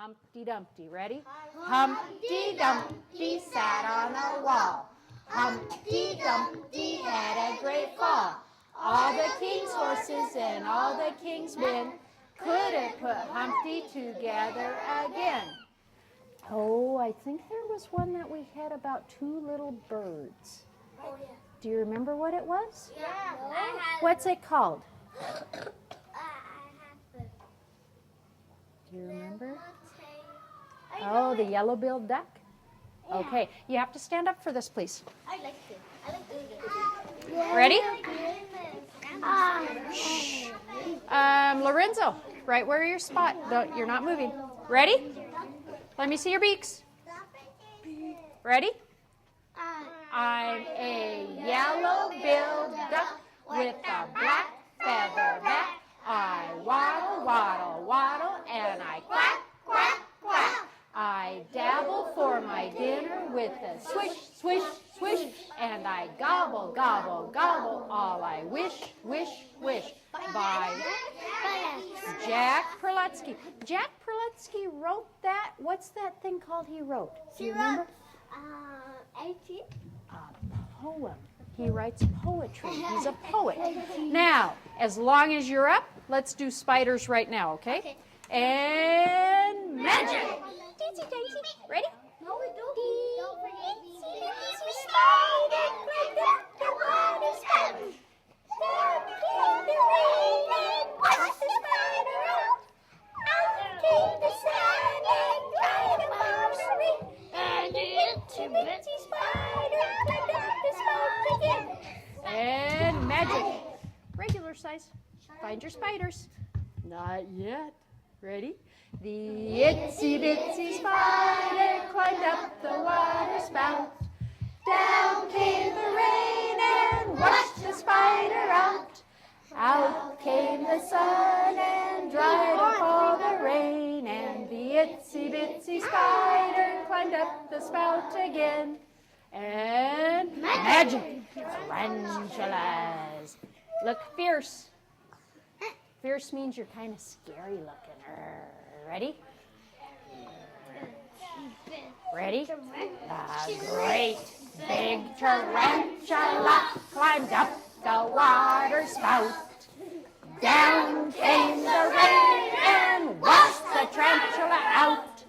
Humpty Dumpty. Ready? Humpty Dumpty sat on a wall. Humpty Dumpty had a great fall. All the king's horses and all the king's men couldn't put Humpty together again. Oh, I think there was one that we had about two little birds. Oh, yeah. Do you remember what it was? Yeah. What's it called? I have to. Do you remember? I Oh, know the it. yellow-billed duck? Yeah. Okay, you have to stand up for this, please. I like it. I like doing it. Ready? Ah. Lorenzo, right where your spot. You're not moving. Ready? Let me see your beaks. Ready? I'm a yellow-billed duck with a black feather back. I waddle, waddle, waddle, and I quack, quack, quack. I dabble for my dinner with a swish, swish, swish, and I gobble, gobble, gobble, all I wish, wish, wish. By Jack Perletsky. Jack Perletsky wrote that. What's that thing called he wrote? Do you remember? A poem. He writes poetry. He's a poet. Now, as long as you're up, let's do spiders right now, okay? And magic. Daisy, Daisy. Ready? No, we don't. Don't forget me. Spider climbed up the water spout. Down came the rain and washed the spider out. Out came the sun and dried up our street. And the itsy bitsy spider climbed up the spout again. And magic. Regular size. Find your spiders. Not yet. Ready? The itsy bitsy spider climbed up the water spout. Down came the rain and washed the spider out. Out came the sun and dried up all the rain. And the itsy bitsy spider climbed up the spout again. And magic! Tarantulas. Look fierce. Fierce means you're kind of scary looking. Ready? Ready? A great big tarantula climbed up the water spout. Down came the rain and washed the tarantula out.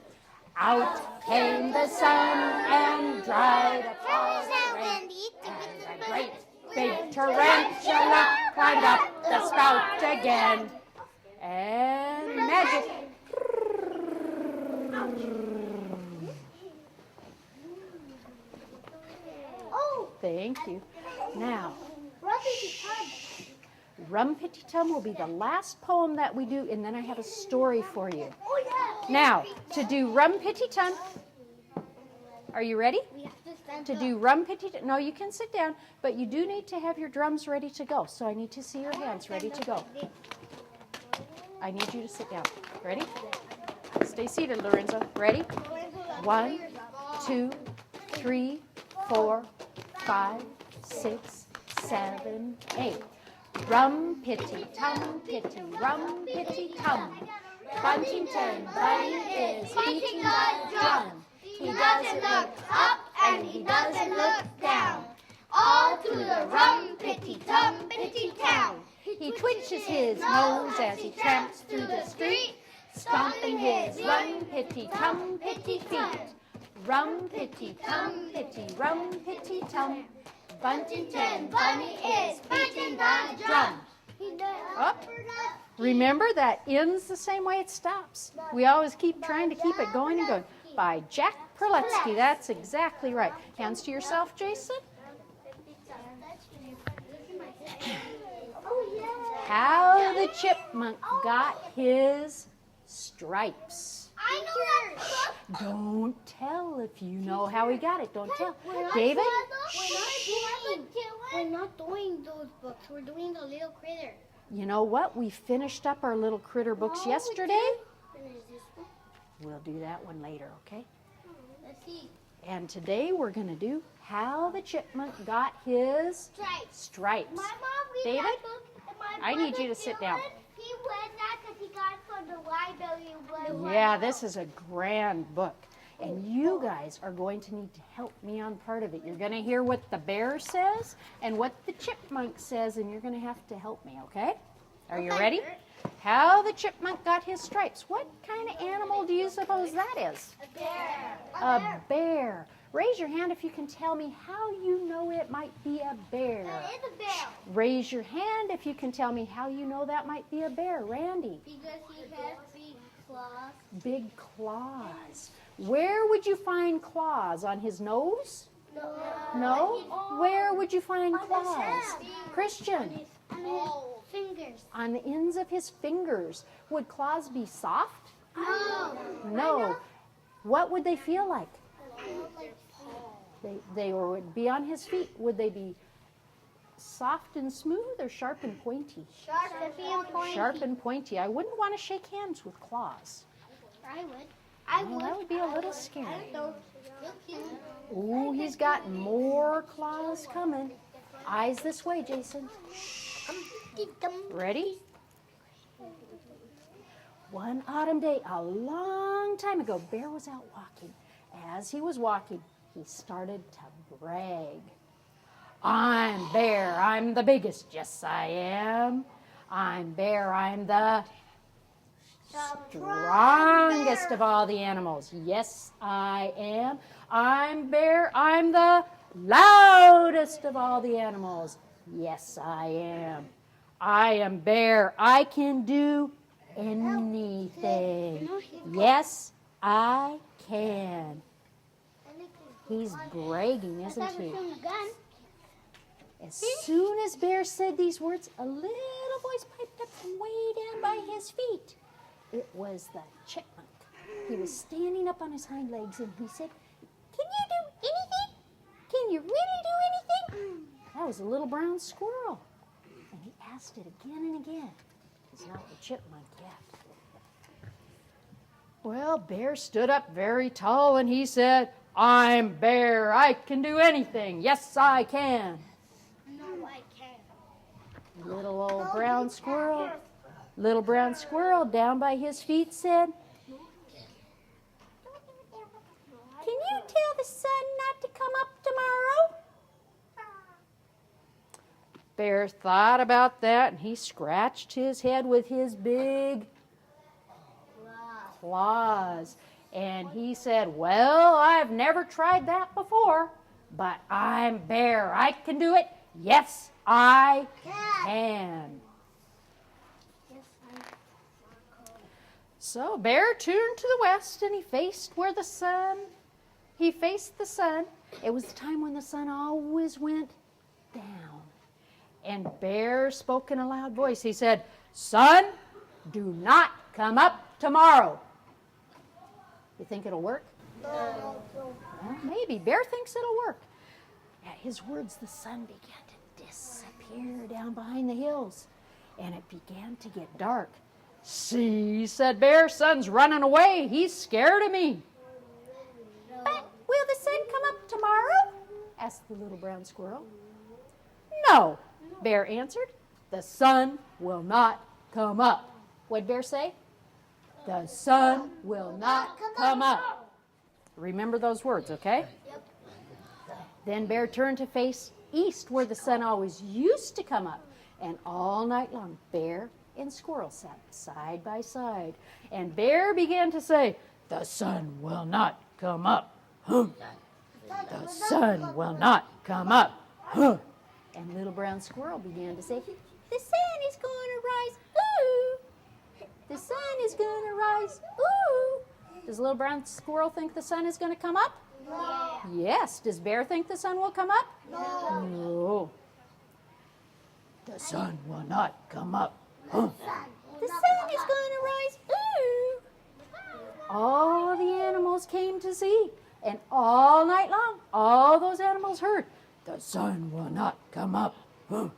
Out came the sun and dried up all the rain. And a great big tarantula climbed up the spout again. And magic. Oh, Thank you. Now, Rumpity Rumpity Tum will be the last poem that we do, and then I have a story for you. Oh, yeah. Now, to do Rumpity Tum, are you ready? We have to stand To up. do Rumpity Tum, no, you can sit down, but you do need to have your drums ready to go. So I need to see your hands ready to go. I need you to sit down. Ready? Stay seated, Lorenzo. Ready? 1, 2, 3, 4, 5, 6, 7, 8. Rum-pitty, tum-pitty, rum-pitty, tum. Buntington Bunny is beating the drum. He doesn't look up and he doesn't look down. All through the rum-pitty, tum-pitty town. He twitches his nose as he tramps through the street, stomping his rum-pitty, tum-pitty feet. Rum-pitty, tum-pitty, rum-pitty, tum. Buntington Bunny is beating the drum. Up. Remember, that ends the same way it stops. We always keep trying to keep it going and going. By Jack Perletsky. That's exactly right. Hands to yourself, Jason. How the chipmunk got his stripes. I know that. Don't tell if you know how he got it. Don't tell. David? We're not doing those books. We're doing the little critter. You know what? We finished up our little critter books yesterday. We'll do that one later, okay? Let's see. And today we're going to do how the chipmunk got his stripes. My mom read David? that book. And my I need brother you to sit down. He read that because he got it from the library. Yeah, this is a grand book. And you guys are going to need to help me on part of it. You're going to hear what the bear says and what the chipmunk says, and you're going to have to help me, okay? Are you ready? How the chipmunk got his stripes. What kind of animal do you suppose that is? A bear. A bear. Raise your hand if you can tell me how you know it might be a bear. That is a bear. Raise your hand if you can tell me how you know that might be a bear. Randy. Because he has big claws. Big claws. Where would you find claws? On his nose? No? Where would you find claws? Christian. On his fingers. On the ends of his fingers. Would claws be soft? No. No. What would they feel like? They would be on his feet. Would they be soft and smooth or sharp and pointy? Sharp and pointy. Sharp and pointy. I wouldn't want to shake hands with claws. I would. Well, that would be a little scary. So, Ooh, he's got more claws coming. Eyes this way, Jason. Ready? One autumn day, a long time ago, Bear was out walking. As he was walking, he started to brag. I'm Bear, I'm the biggest, yes I am. I'm Bear, I'm the strongest of all the animals. Yes, I am. I'm Bear. I'm the loudest of all the animals. Yes, I am. I am Bear. I can do anything. Yes, I can. He's bragging, isn't he? As soon as Bear said these words, a little voice piped up from way down by his feet. It was the chipmunk. He was standing up on his hind legs and he said, "Can you do anything? Can you really do anything?" That was a little brown squirrel. And he asked it again and again. It's not the chipmunk yet. Well, Bear stood up very tall and he said, "I'm Bear. I can do anything. Yes, I can." No, I can't. Little old brown squirrel. Little brown squirrel down by his feet said, "Can you tell the sun not to come up tomorrow?" Bear thought about that and he scratched his head with his big claws. And he said, "Well, I've never tried that before, but I'm Bear. I can do it. Yes, I can." So Bear turned to the west and he faced the sun. It was the time when the sun always went down. And Bear spoke in a loud voice. He said, "Sun, do not come up tomorrow." You think it'll work? No. Well, maybe. Bear thinks it'll work. At his words, the sun began to disappear down behind the hills. And it began to get dark. "See," said Bear, "sun's running away. He's scared of me." "But will the sun come up tomorrow?" asked the little brown squirrel. "No," Bear answered. "The sun will not come up." What'd Bear say? The sun will not come up. Remember those words, okay? Yep. Then Bear turned to face east where the sun always used to come up. And all night long, Bear and Squirrel sat side by side. And Bear began to say, "The sun will not come up. Huh. The sun will not come up. Huh." And little brown squirrel began to say, "The sun is going to rise. Ooh. The sun is going to rise. Ooh." Does little brown squirrel think the sun is going to come up? No. Yes. Does Bear think the sun will come up? No. No. The sun will not come up. Huh. The sun is going to rise. Ooh. All the animals came to see, and all night long, all those animals heard, "The sun will not come up. Huh.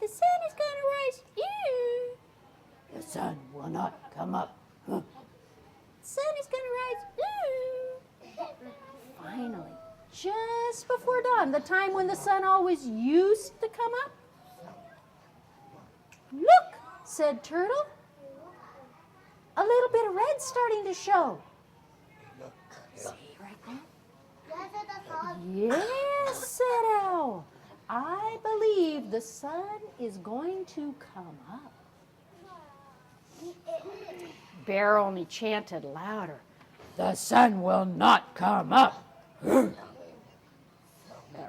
The sun is going to rise. Ooh. The sun will not come up. Huh." The sun is going to rise. Ooh. Finally, just before dawn, the time when the sun always used to come up. "Look," said Turtle, a little bit of red starting to show. See right there? Yes, said Owl. I believe the sun is going to come up. Bear only chanted louder. The sun will not come up. But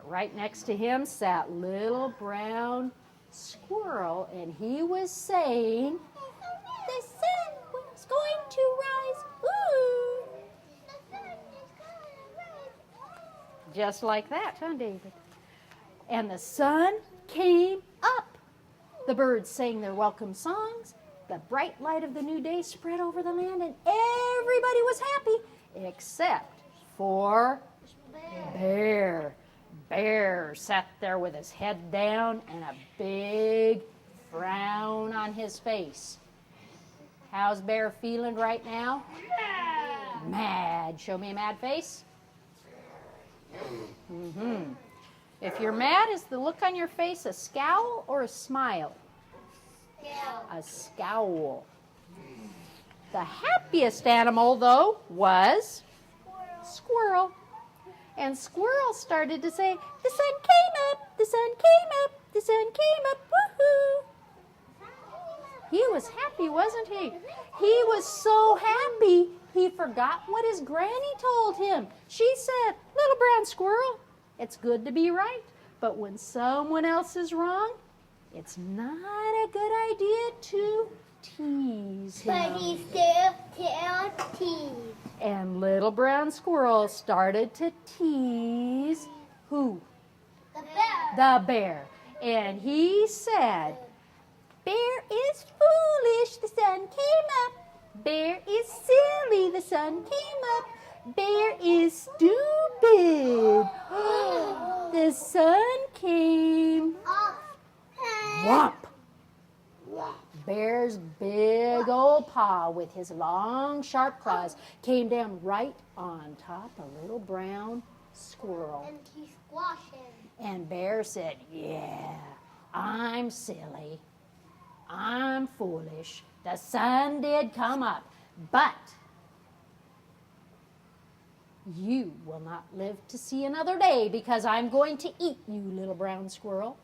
right next to him sat little brown squirrel, and he was saying, the sun was going to rise. Ooh. Just like that, huh, David? And the sun came up. The birds sang their welcome songs. The bright light of the new day spread over the land, and everybody was happy except for Bear. Bear sat there with his head down and a big frown on his face. How's Bear feeling right now? Mad. Show me a mad face. If you're mad, is the look on your face a scowl or a smile? A scowl. The happiest animal, though, was Squirrel. And Squirrel started to say, the sun came up, the sun came up, the sun came up, woohoo. He was happy, wasn't he? He was so happy, he forgot what his granny told him. She said, little brown squirrel, it's good to be right, but when someone else is wrong, it's not a good idea to tease him. But he still teased. And little brown squirrel started to tease who? The bear. The bear. And he said, Bear is foolish, the sun came up. Bear is silly, the sun came up. Bear is stupid. The sun came whomp. Bear's big old paw with his long, sharp claws came down right on top of little brown squirrel. And he squashed him. And Bear said, yeah, I'm silly. I'm foolish. The sun did come up, but you will not live to see another day because I'm going to eat you, little brown squirrel.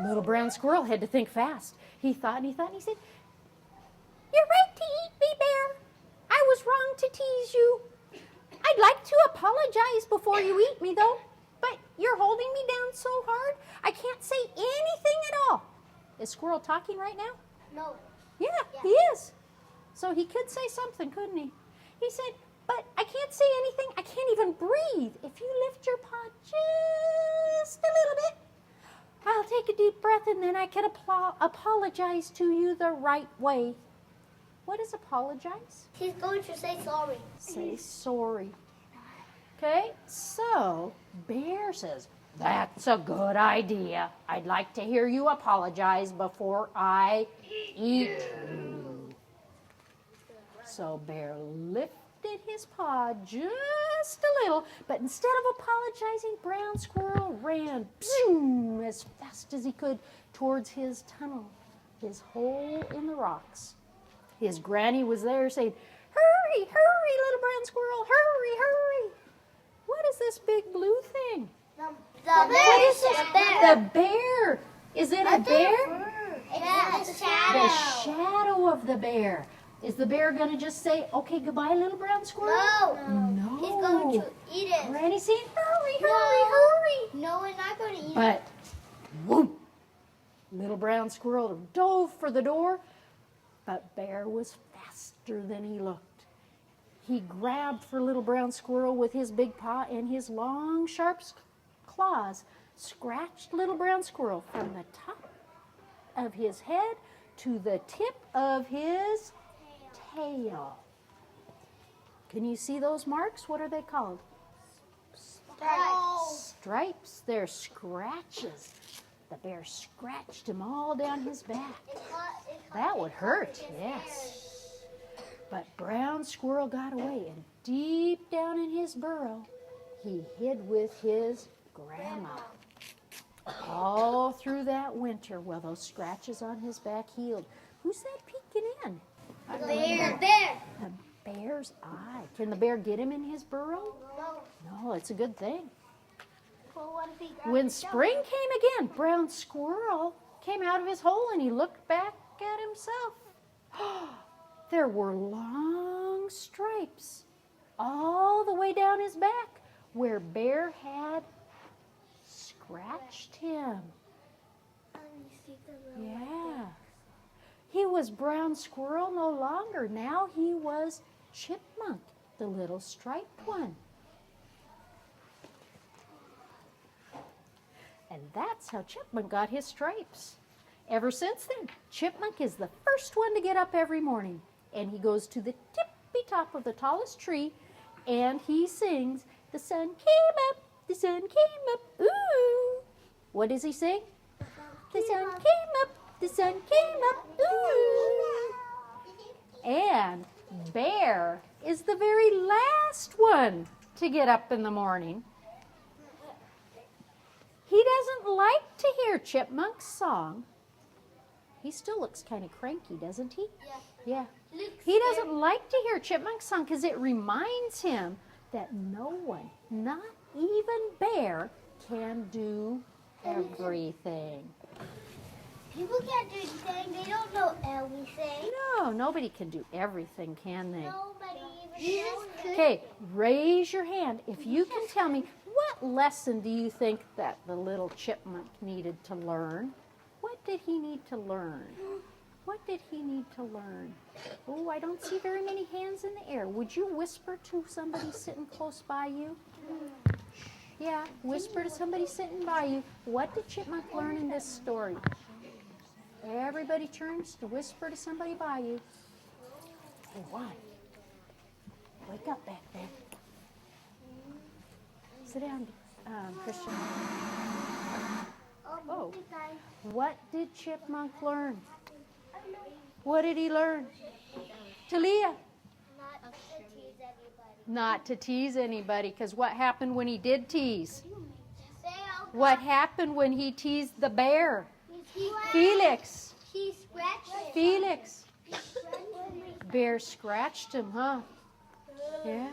Little brown squirrel had to think fast. He thought and he thought and he said, you're right to eat me, Bear. I was wrong to tease you. I'd like to apologize before you eat me, though, but you're holding me down so hard, I can't say anything at all. Is Squirrel talking right now? No. Yeah, he is. So he could say something, couldn't he? He said, but I can't say anything. I can't even breathe. If you lift your paw just a little bit, I'll take a deep breath and then I can apologize to you the right way. What is apologize? He's going to say sorry. Say sorry. Okay, so Bear says, that's a good idea. I'd like to hear you apologize before I eat you. So Bear lifted his paw just a little, but instead of apologizing, Brown Squirrel ran zoom, as fast as he could towards his tunnel, his hole in the rocks. His granny was there saying, hurry, hurry, little brown squirrel, hurry, hurry. What is this big blue thing? The bear. The bear. Is it a bear? It's a The shadow. shadow of the bear. Is the bear going to just say, okay, goodbye, little brown squirrel? No. He's going to eat it. Granny saying, hurry, No. hurry, hurry. No, we're not going to eat it. But, whoop, little brown squirrel dove for the door, but Bear was faster than he looked. He grabbed for little brown squirrel with his big paw and his long, sharp claws scratched little brown squirrel from the top of his head to the tip of his tail. Can you see those marks? What are they called? Stripes. They're scratches. The bear scratched him all down his back. That would hurt, yes. But Brown Squirrel got away, and deep down in his burrow, he hid with his grandma. All through that winter, well, those scratches on his back healed. Who's that peeking in? The bear. The bear's eye. Can the bear get him in his burrow? No, it's a good thing. Well, what if he When spring came again, Brown Squirrel came out of his hole and he looked back at himself. There were long stripes all the way down his back where Bear had scratched him. Yeah. He was Brown Squirrel no longer. Now he was Chipmunk, the little striped one. And that's how Chipmunk got his stripes. Ever since then, Chipmunk is the first one to get up every morning. And he goes to the tippy top of the tallest tree and he sings, "The sun came up, the sun came up, ooh." What does he sing? The sun came up, the sun came up, ooh. And Bear is the very last one to get up in the morning. He doesn't like to hear Chipmunk's song. He still looks kind of cranky, doesn't he? Yeah. He doesn't like to hear Chipmunk's song because it reminds him that no one, not even Bear, can do everything. People can't do anything. They don't know everything. No, nobody can do everything, can they? Nobody even knows. Okay, raise your hand if you can tell me, what lesson do you think that the little chipmunk needed to learn? What did he need to learn? What did he need to learn? Oh, I don't see very many hands in the air. Would you whisper to somebody sitting close by you? Yeah, whisper to somebody sitting by you. What did Chipmunk learn in this story? Everybody turns to whisper to somebody by you. Hey, what? Wake up back there. Sit down, Christian. Oh, what did Chipmunk learn? What did he learn? Talia? Not to tease anybody, because what happened when he did tease? What happened when he teased the bear? Felix. He scratched him. Felix. Bear scratched him, huh? Yeah.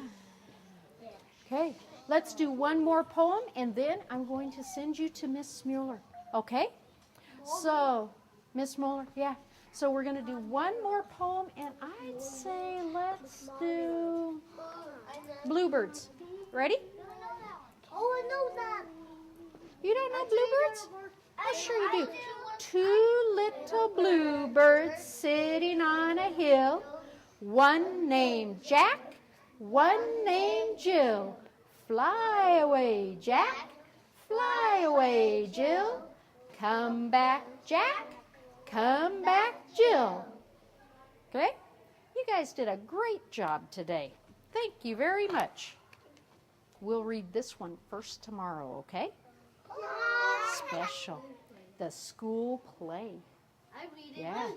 Okay, let's do one more poem, and then I'm going to send you to Miss Mueller. Okay? So, Miss Mueller, yeah. So we're going to do one more poem, and I'd say let's do Bluebirds. Ready? Oh, I know that. You don't know Bluebirds? Oh, sure you do. Two little bluebirds sitting on a hill, one named Jack, one named Jill. Fly away, Jack, fly away, Jill. Come back, Jack, come back, Jill. Okay? You guys did a great job today. Thank you very much. We'll read this one first tomorrow, okay? Special. The school play. I read it. Yeah.